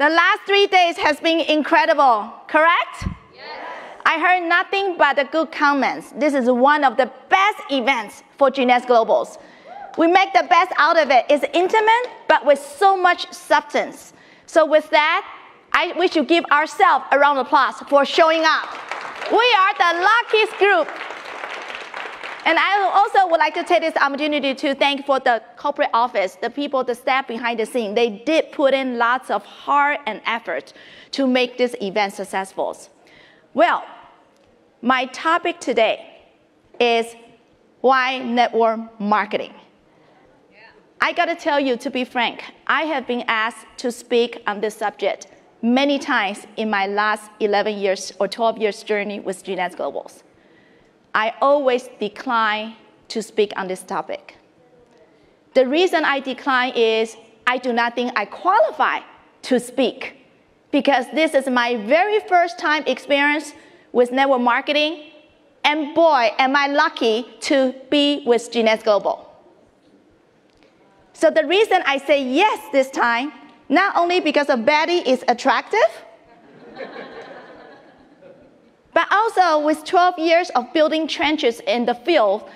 The last 3 days has been incredible, correct? Yes. I heard nothing but the good comments. This is one of the best events for Jeunesse Globals. We make the best out of it. It's intimate, but with so much substance. So with that, we should give ourselves a round of applause for showing up. We are the luckiest group. And I also would like to take this opportunity to thank for the corporate office, the people, the staff behind the scene. They did put in lots of heart and effort to make this event successful. Well, my topic today is why network marketing. I gotta tell you, to be frank, I have been asked to speak on this subject many times in my last 11 years or 12 years journey with Jeunesse Globals. I always decline to speak on this topic. The reason I decline is I do not think I qualify to speak, because this is my very first time experience with network marketing, and boy, am I lucky to be with Jeunesse Global. So the reason I say yes this time, not only because of Betty is attractive, but also with 12 years of building trenches in the field,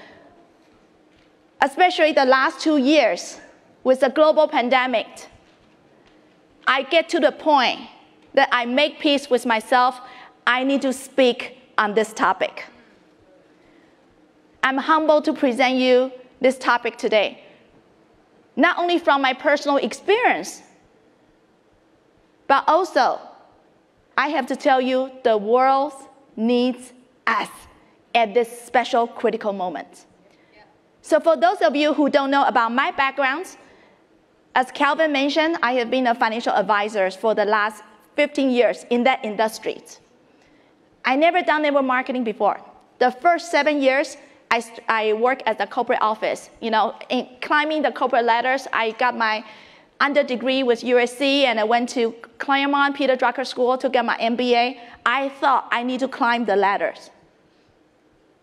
especially the last 2 years with the global pandemic, I get to the point that I make peace with myself. I need to speak on this topic. I'm humbled to present you this topic today, not only from my personal experience, but also I have to tell you the world needs us at this special critical moment. So for those of you who don't know about my background, as Calvin mentioned, I have been a financial advisor for the last 15 years in that industry. I never done network marketing before. The first 7 years, I worked at the corporate office. You know, in climbing the corporate ladders, I got my under degree with USC, and I went to Claremont Peter Drucker School to get my MBA. I thought I need to climb the ladders.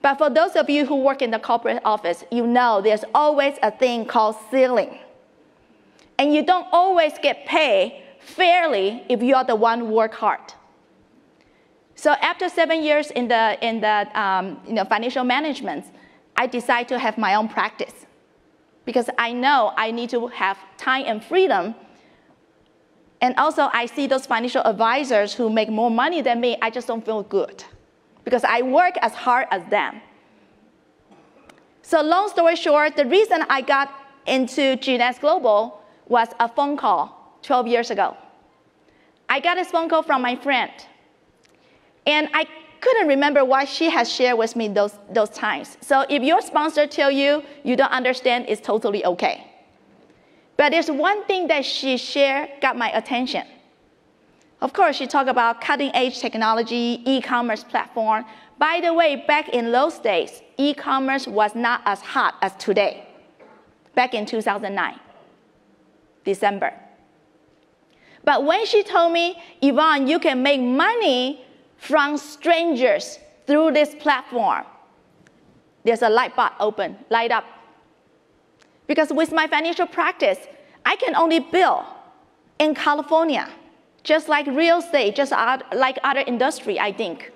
But for those of you who work in the corporate office, you know there's always a thing called ceiling. And you don't always get paid fairly if you are the one who work hard. So after 7 years in the financial management, I decided to have my own practice, because I know I need to have time and freedom. And also I see those financial advisors who make more money than me, I just don't feel good, because I work as hard as them. So long story short, the reason I got into Jeunesse Global was a phone call 12 years ago. I got this phone call from my friend, and I couldn't remember what she has shared with me those times. So if your sponsor tell you you don't understand, it's totally okay. But there's one thing that she shared got my attention. Of course, she talked about cutting-edge technology, e-commerce platform. By the way, back in those days, e-commerce was not as hot as today, back in 2009, December. But when she told me, Yvonne, you can make money from strangers through this platform, there's a light bulb light up. Because with my financial practice, I can only bill in California, just like real estate, just like other industry, I think.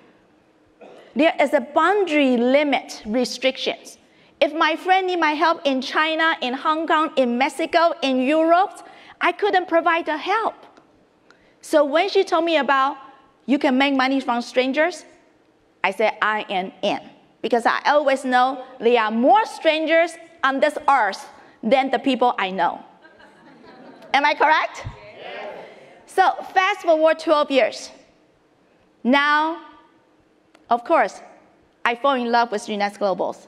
There is a boundary limit restrictions. If my friend need my help in China, in Hong Kong, in Mexico, in Europe, I couldn't provide the help. So when she told me about you can make money from strangers, I said I am in. Because I always know there are more strangers on this earth than the people I know. Am I correct? Yes. So fast forward 12 years. Now, of course, I fall in love with Jeunesse Globals.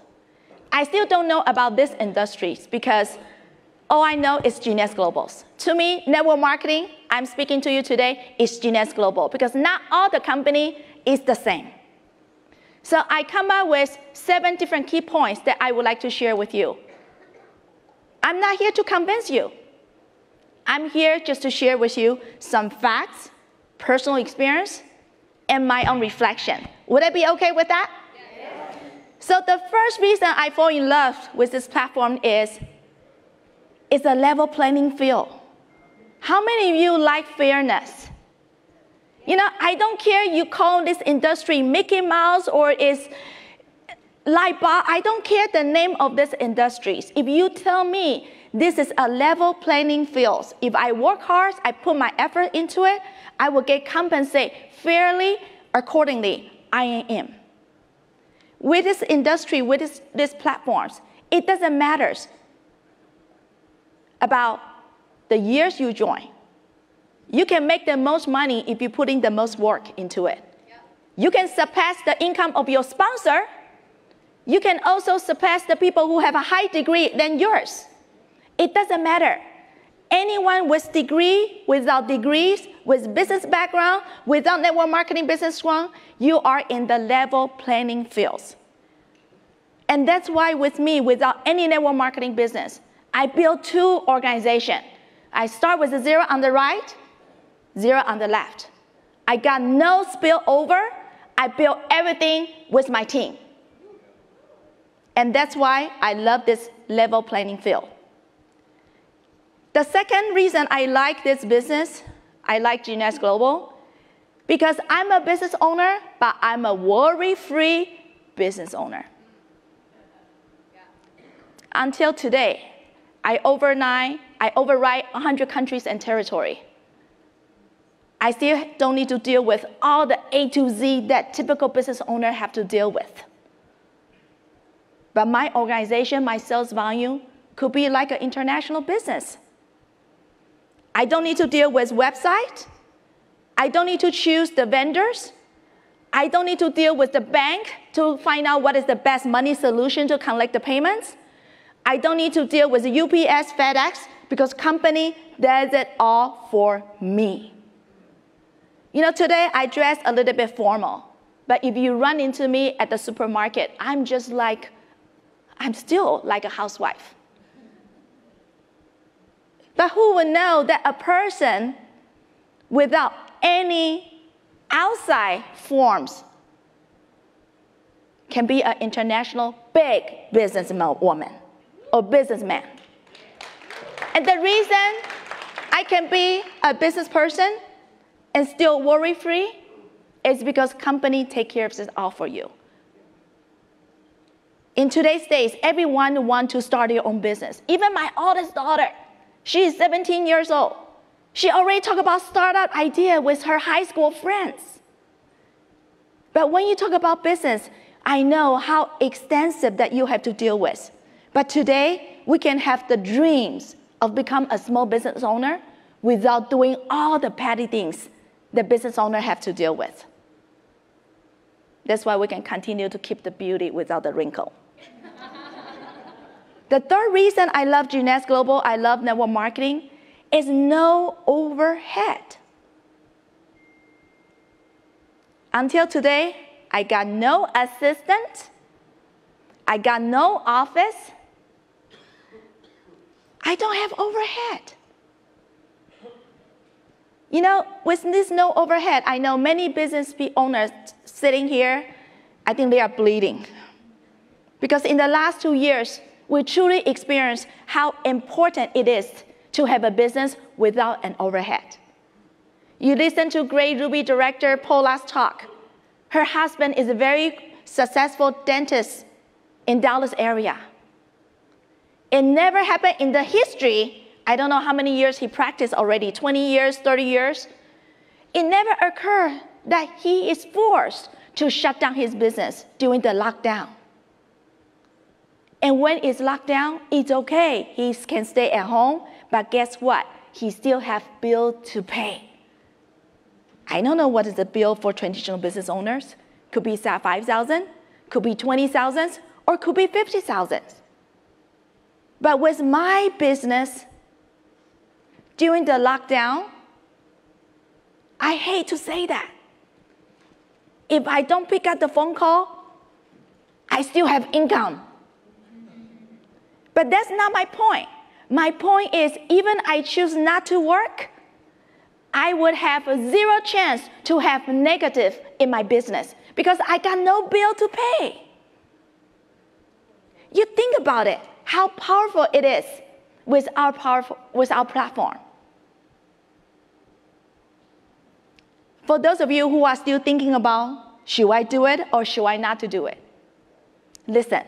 I still don't know about this industry because all I know is Jeunesse Globals. To me, network marketing, I'm speaking to you today, is Jeunesse Global, because not all the company is the same. So I come up with 7 different key points that I would like to share with you. I'm not here to convince you. I'm here just to share with you some facts, personal experience, and my own reflection. Would I be okay with that? Yes. So the first reason I fall in love with this platform is it's a level playing field. How many of you like fairness? You know, I don't care you call this industry Mickey Mouse or it's light bar. I don't care the name of this industries. If you tell me this is a level playing field, if I work hard, I put my effort into it, I will get compensated fairly, accordingly. I am. With this industry, with these platforms, it doesn't matter about the years you join. You can make the most money if you put in the most work into it. Yep. You can surpass the income of your sponsor. You can also surpass the people who have a higher degree than yours. It doesn't matter. Anyone with degree, without degrees, with business background, without network marketing business strong, you are in the level playing fields. And that's why with me, without any network marketing business, I built 2 organizations. I start with a 0 on the right, 0 on the left. I got no spillover. I built everything with my team. And that's why I love this level playing field. The second reason I like this business, I like Jeunesse Global, because I'm a business owner, but I'm a worry-free business owner. Until today, I override 100 countries and territory. I still don't need to deal with all the A to Z that typical business owners have to deal with. But my organization, my sales volume, could be like an international business. I don't need to deal with website. I don't need to choose the vendors. I don't need to deal with the bank to find out what is the best money solution to collect the payments. I don't need to deal with UPS, FedEx, because company does it all for me. You know, today I dress a little bit formal, but if you run into me at the supermarket, I'm still like a housewife. But who would know that a person without any outside forms can be an international big businesswoman or businessman? And the reason I can be a business person and still worry-free is because company take care of this all for you. In today's days, everyone wants to start their own business. Even my oldest daughter, she is 17 years old. She already talked about startup idea with her high school friends. But when you talk about business, I know how extensive that you have to deal with. But today, we can have the dreams of become a small business owner without doing all the petty things the business owner have to deal with. That's why we can continue to keep the beauty without the wrinkle. The third reason I love Jeunesse Global, I love network marketing, is no overhead. Until today, I got no assistant. I got no office. I don't have overhead. You know, with this no overhead, I know many business owners sitting here, I think they are bleeding. Because in the last 2 years, we truly experienced how important it is to have a business without an overhead. You listen to great Ruby director Paula's talk. Her husband is a very successful dentist in Dallas area. It never happened in the history. I don't know how many years he practiced already, 20 years, 30 years. It never occurred that he is forced to shut down his business during the lockdown. And when it's locked down, it's okay. He can stay at home, but guess what? He still has bills to pay. I don't know what is the bill for traditional business owners. Could be $5,000, could be $20,000, or could be $50,000. But with my business, during the lockdown, I hate to say that. If I don't pick up the phone call, I still have income. But that's not my point. My point is, even I choose not to work, I would have a 0 chance to have negative in my business because I got no bill to pay. You think about it, how powerful it is with our platform. For those of you who are still thinking about, should I do it or should I not to do it? Listen,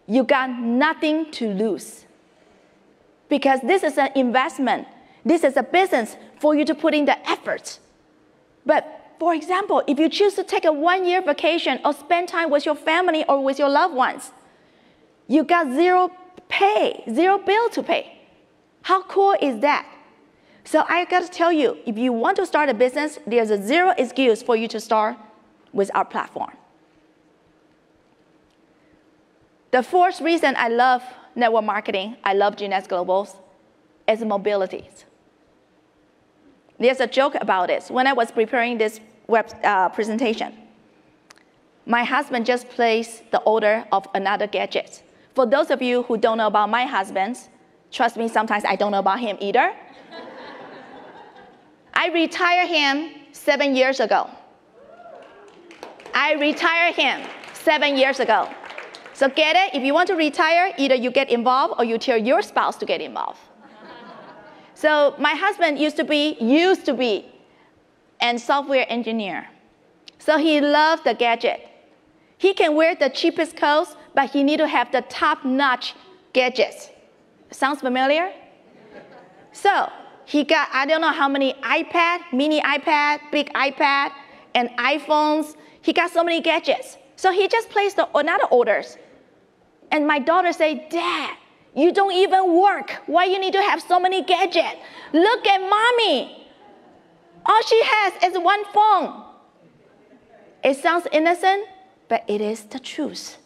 you got nothing to lose. Because this is an investment. This is a business for you to put in the effort. But for example, if you choose to take a one-year vacation or spend time with your family or with your loved ones, you got zero pay, zero bill to pay. How cool is that? So I got to tell you, if you want to start a business, there's a zero excuse for you to start with our platform. The fourth reason I love network marketing, I love Jeunesse Global, is mobility. There's a joke about this. When I was preparing this presentation, my husband just placed the order of another gadget. For those of you who don't know about my husband, trust me, sometimes I don't know about him either. I retired him 7 years ago. I retired him 7 years ago. So get it? If you want to retire, either you get involved or you tell your spouse to get involved. So my husband used to be a software engineer. So he loved the gadget. He can wear the cheapest clothes, but he need to have the top-notch gadgets. Sounds familiar? So he got, I don't know how many iPad, mini iPad, big iPad, and iPhones. He got so many gadgets. So he just placed another orders. And my daughter said, Dad, you don't even work. Why you need to have so many gadgets? Look at mommy. All she has is one phone. It sounds innocent, but it is the truth.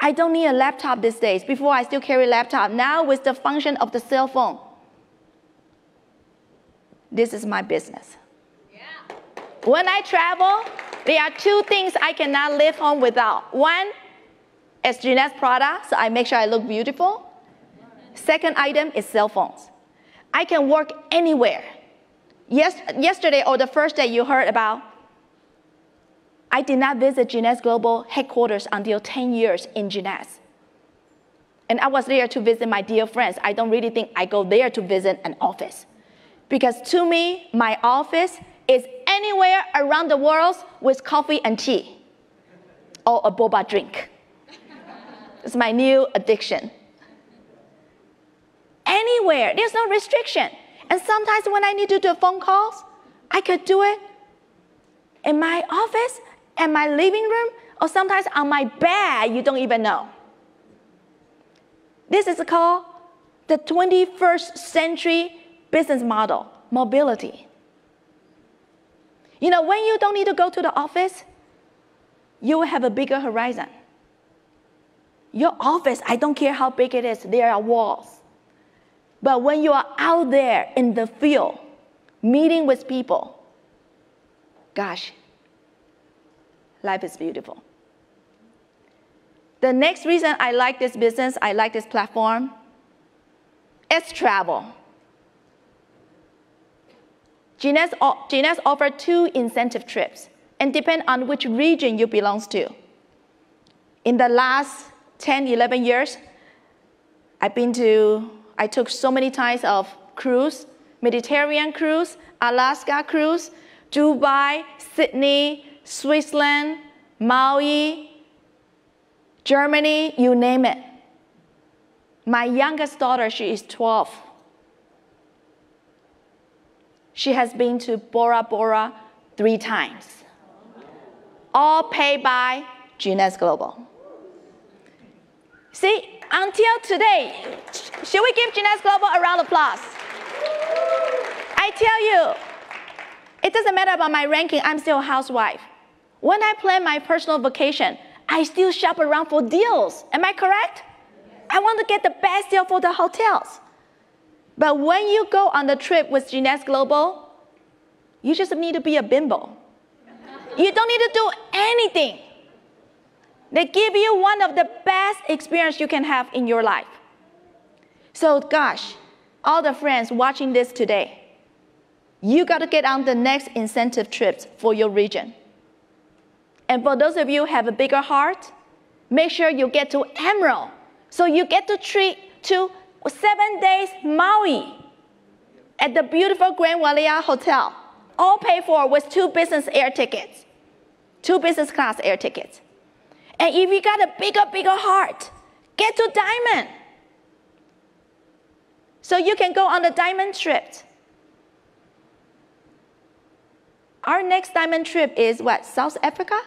I don't need a laptop these days. Before, I still carry a laptop. Now, with the function of the cell phone, this is my business. Yeah. When I travel, there are two things I cannot live home without. One is Jeunesse product, so I make sure I look beautiful. Second item is cell phones. I can work anywhere. Yesterday, or the first day you heard about, I did not visit Jeunesse Global headquarters until 10 years in Jeunesse. And I was there to visit my dear friends. I don't really think I go there to visit an office. Because to me, my office is anywhere around the world with coffee and tea or a boba drink. It's my new addiction. Anywhere, there's no restriction. And sometimes when I need to do phone calls, I could do it in my office, in my living room, or sometimes on my bed, you don't even know. This is called the 21st century business model, mobility. You know, when you don't need to go to the office, you will have a bigger horizon. Your office, I don't care how big it is, there are walls. But when you are out there in the field, meeting with people, gosh, life is beautiful. The next reason I like this business, I like this platform, is travel. Jeunesse offers 2 incentive trips, and depend on which region you belong to. In the last 10, 11 years, I took so many types of cruise, Mediterranean cruise, Alaska cruise, Dubai, Sydney, Switzerland, Maui, Germany, you name it. My youngest daughter, she is 12. She has been to Bora Bora 3 times. All paid by Jeunesse Global. See, until today, should we give Jeunesse Global a round of applause? I tell you, it doesn't matter about my ranking, I'm still a housewife. When I plan my personal vacation, I still shop around for deals. Am I correct? I want to get the best deal for the hotels. But when you go on the trip with Jeunesse Global, you just need to be a bimbo. You don't need to do anything. They give you one of the best experiences you can have in your life. So gosh, all the friends watching this today, you got to get on the next incentive trips for your region. And for those of you who have a bigger heart, make sure you get to Emerald. So you get to treat to 7 days Maui at the beautiful Grand Wailea Hotel. all paid for with 2 business air tickets, 2 business class air tickets. And if you got a bigger heart, get to Diamond. So you can go on the Diamond trip. Our next Diamond trip is what, South Africa?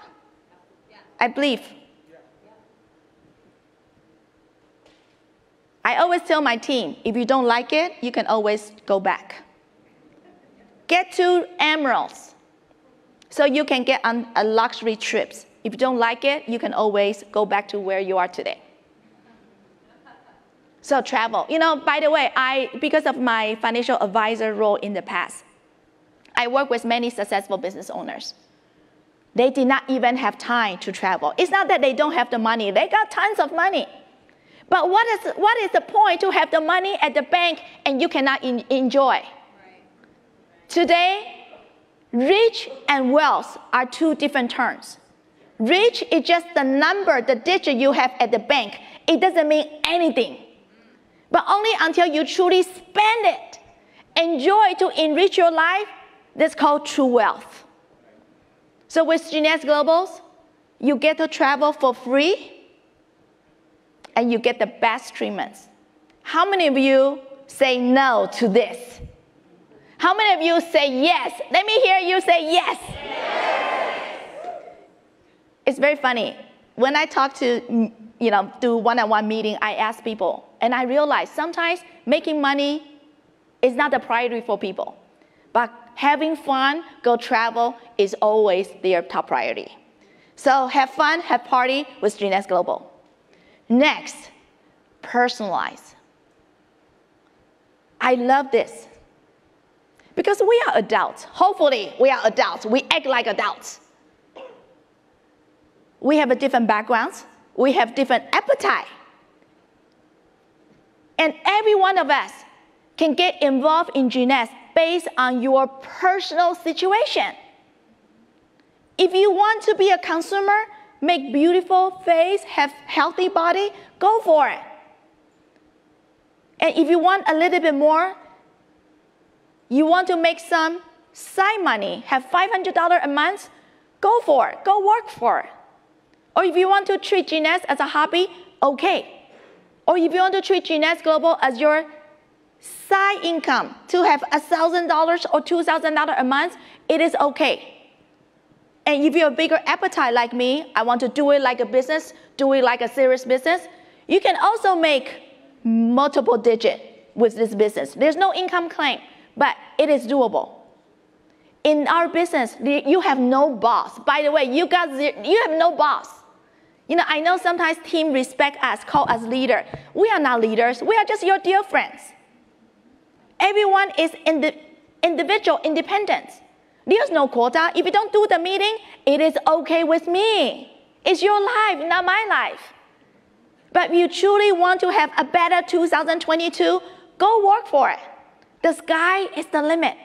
Yeah. I believe. Yeah. I always tell my team, if you don't like it, you can always go back. Get to Emeralds, so you can get on a luxury trips. If you don't like it, you can always go back to where you are today. So travel. You know, by the way, because of my financial advisor role in the past, I work with many successful business owners. They did not even have time to travel. It's not that they don't have the money. They got tons of money. But what is the point to have the money at the bank and you cannot enjoy? Right. Today, rich and wealth are 2 different terms. Rich is just the number, the digit you have at the bank. It doesn't mean anything. But only until you truly spend it, enjoy to enrich your life, that's called true wealth. So with Jeunesse Globals, you get to travel for free, and you get the best treatments. How many of you say no to this? How many of you say yes? Let me hear you say yes. Yes. It's very funny. When I talk to, do one-on-one meeting, I ask people, and I realize sometimes making money is not the priority for people. But having fun, go travel is always their top priority. So have fun, have party with Jeunesse Global. Next, personalize. I love this. Because we are adults. Hopefully, we are adults. We act like adults. We have a different backgrounds. We have different appetite. And every one of us can get involved in Jeunesse based on your personal situation. If you want to be a consumer, make beautiful face, have healthy body, go for it. And if you want a little bit more, you want to make some side money, have $500 a month, go for it, go work for it. Or if you want to treat Jeunesse as a hobby, okay. Or if you want to treat Jeunesse Global as your side income, to have $1,000 or $2,000 a month, it is okay. And if you have a bigger appetite like me, I want to do it like a business, do it like a serious business, you can also make multiple digits with this business. There's no income claim, but it is doable. In our business, you have no boss. By the way, you have no boss. I know sometimes team respect us, call us leader. We are not leaders. We are just your dear friends. Everyone is individual, independent. There's no quota. If you don't do the meeting, it is okay with me. It's your life, not my life. But if you truly want to have a better 2022, go work for it. The sky is the limit.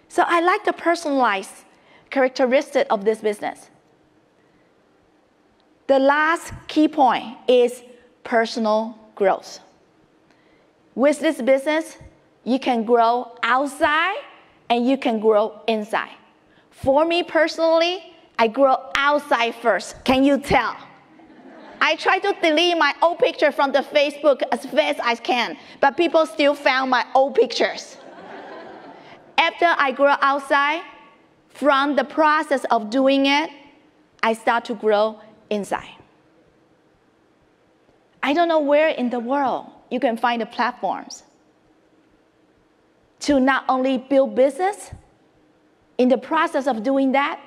So I like the personalized characteristic of this business. The last key point is personal growth. With this business, you can grow outside and you can grow inside. For me personally, I grow outside first. Can you tell? I try to delete my old picture from the Facebook as fast as I can, but people still found my old pictures. After I grow outside, from the process of doing it, I start to grow inside. I don't know where in the world you can find the platforms to not only build business, in the process of doing that,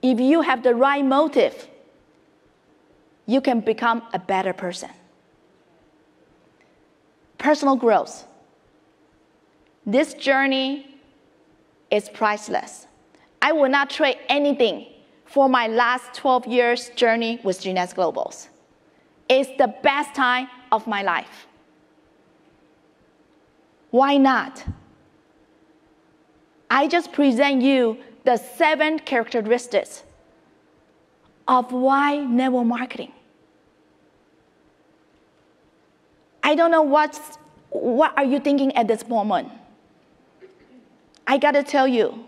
if you have the right motive, you can become a better person. Personal growth. This journey is priceless. I will not trade anything for my last 12 years journey with Jeunesse Globals. It's the best time of my life. Why not? I just present you the 7 characteristics of why network marketing. I don't know what are you thinking at this moment. I gotta tell you,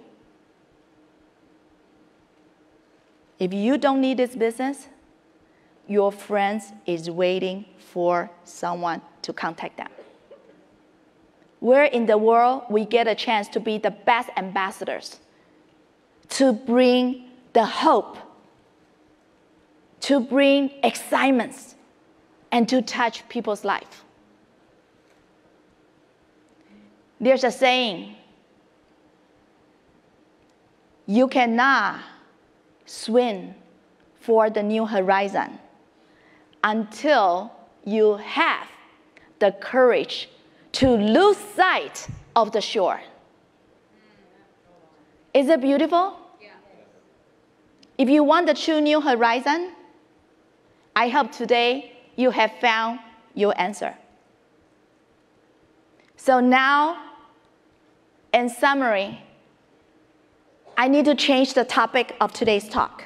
if you don't need this business, your friends is waiting for someone to contact them. Where in the world we get a chance to be the best ambassadors, to bring the hope, to bring excitement, and to touch people's life. There's a saying, you cannot swim for the new horizon until you have the courage to lose sight of the shore. Is it beautiful? Yeah. If you want the true new horizon, I hope today you have found your answer. So now, in summary, I need to change the topic of today's talk.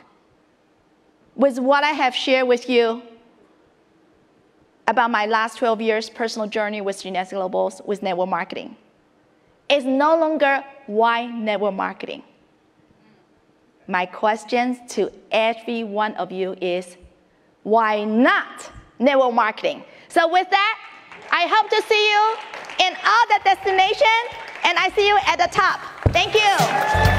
With what I have shared with you about my last 12 years personal journey with Jeunesse Global with network marketing, it's no longer why network marketing. My question to every one of you is, why not network marketing? So with that, I hope to see you in all the destinations, and I see you at the top. Thank you.